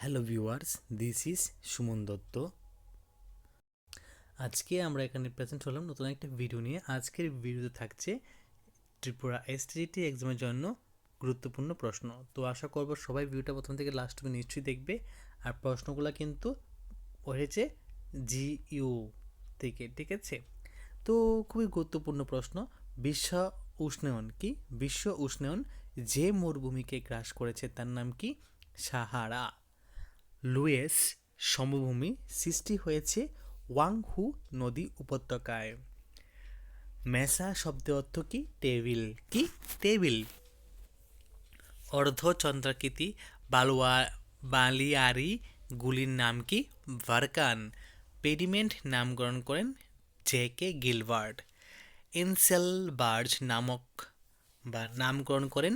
Hello viewers, this is Suman Dutta. আজকে আমরা এখানে প্রেজেন্ট হলাম নতুন একটা ভিডিও নিয়ে। আজকের ভিডিওতে থাকছে ত্রিপুরা এসটিজিটি এক্সামের জন্য গুরুত্বপূর্ণ প্রশ্ন। তো আশা করব সবাই ভিডিওটা প্রথম থেকে লাস্ট অবধি নিশ্চয়ই দেখবে। আর প্রশ্নগুলো কিন্তু হয়েছে জিইউ থেকে, ঠিক আছে? তো খুবই গুরুত্বপূর্ণ প্রশ্ন। বিশ্ব উষ্ণায়ন কি? বিশ্ব উষ্ণায়ন যে মরুভূমিকে গ্রাস করেছে তার নাম কি? সাহারা। লুয়েস সমভূমি সৃষ্টি হয়েছে ওয়াংহু নদী উপত্যকায়। মেসা শব্দের অর্থ কি? টেবিল। কি? টেবিল। অর্ধচন্দ্রাকৃতি বালিয়ারি গুলির নাম কি? ভার্কান। পেডিমেন্ট নামকরণ করেন জে.কে. গিলবার্ট। এনসেলবার্জ নামকরণ করেন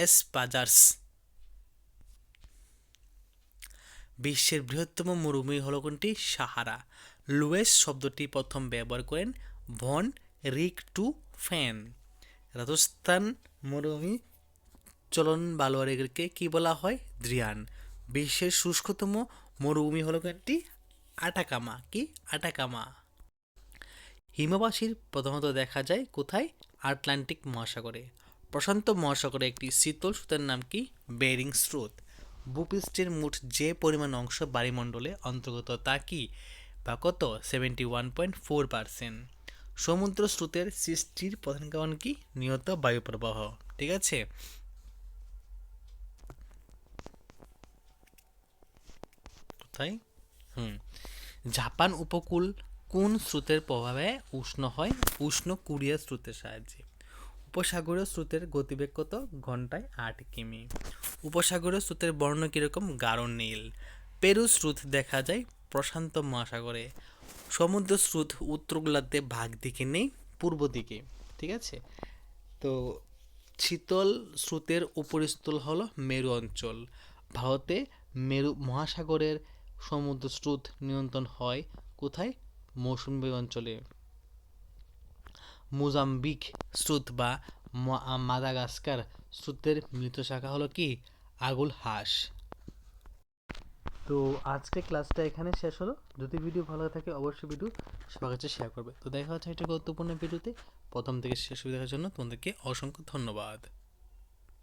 এস পাজার্স। বিশ্বের বৃহত্তম মরুভূমি হল কোনটি? সাহারা। লুয়েস শব্দটি প্রথম ব্যবহার করেন ভন রিক টু ফ্যান। রাজস্থান মরুভূমি চলন বালুয়ারিকে কি বলা হয়? দ্রিয়ান। বিশ্বের শুষ্কতম মরুভূমি হল কোনটি? আটাকামা। কি? আটাকামা। হিমবাসীর প্রধানত দেখা যায় কোথায়? আটলান্টিক মহাসাগরে। প্রশান্ত মহাসাগরে একটি শীতল স্রোতের নাম কি? বেরিং স্রোত। ভূপৃষ্ঠের মোট যে পরিমাণ অংশ বায়ুমণ্ডলে অন্তর্গত তা কি বা কত? 71.4%। সমুদ্র স্রোতের সৃষ্টির প্রধান কারণ কি? নিয়ত বায়ুপ্রবাহ। ঠিক আছে। কোথায়? জাপান উপকূল কোন স্রোতের প্রভাবে উষ্ণ হয়? উষ্ণ কুরিয়া স্রোতের সাহায্যে। উপসাগরীয় স্রোতের গতিবেগ কত? ঘন্টায় 8 কিমি। উপসাগরীয় স্রোতের বর্ণ কীরকম? গাঢ় নীল। পেরু স্রোত দেখা যায় প্রশান্ত মহাসাগরে। সমুদ্র স্রোত উত্তর গোলার্ধে ভাগ দিকে নেই, পূর্ব দিকে। ঠিক আছে। তো শীতল স্রোতের উপরিস্থল হলো মেরু অঞ্চল। ভারতে মেরু মহাসাগরের সমুদ্র স্রোত নিয়ন্ত্রণ হয় কোথায়? মৌসুমী অঞ্চলে। মোজাম্বিক স্রোত বা মাদাগাস্কার স্রোতের মিলিত শাখা হলো কি? আগুল হাস। তো আজকে ক্লাসটা এখানে শেষ হলো। যদি ভিডিও ভালো থাকে অবশ্যই ভিডিও সবার কাছে শেয়ার করবে। তো দেখা হচ্ছে একটা গুরুত্বপূর্ণ ভিডিওতে। প্রথম থেকে শেষ দেখার জন্য তোমাদেরকে অসংখ্য ধন্যবাদ।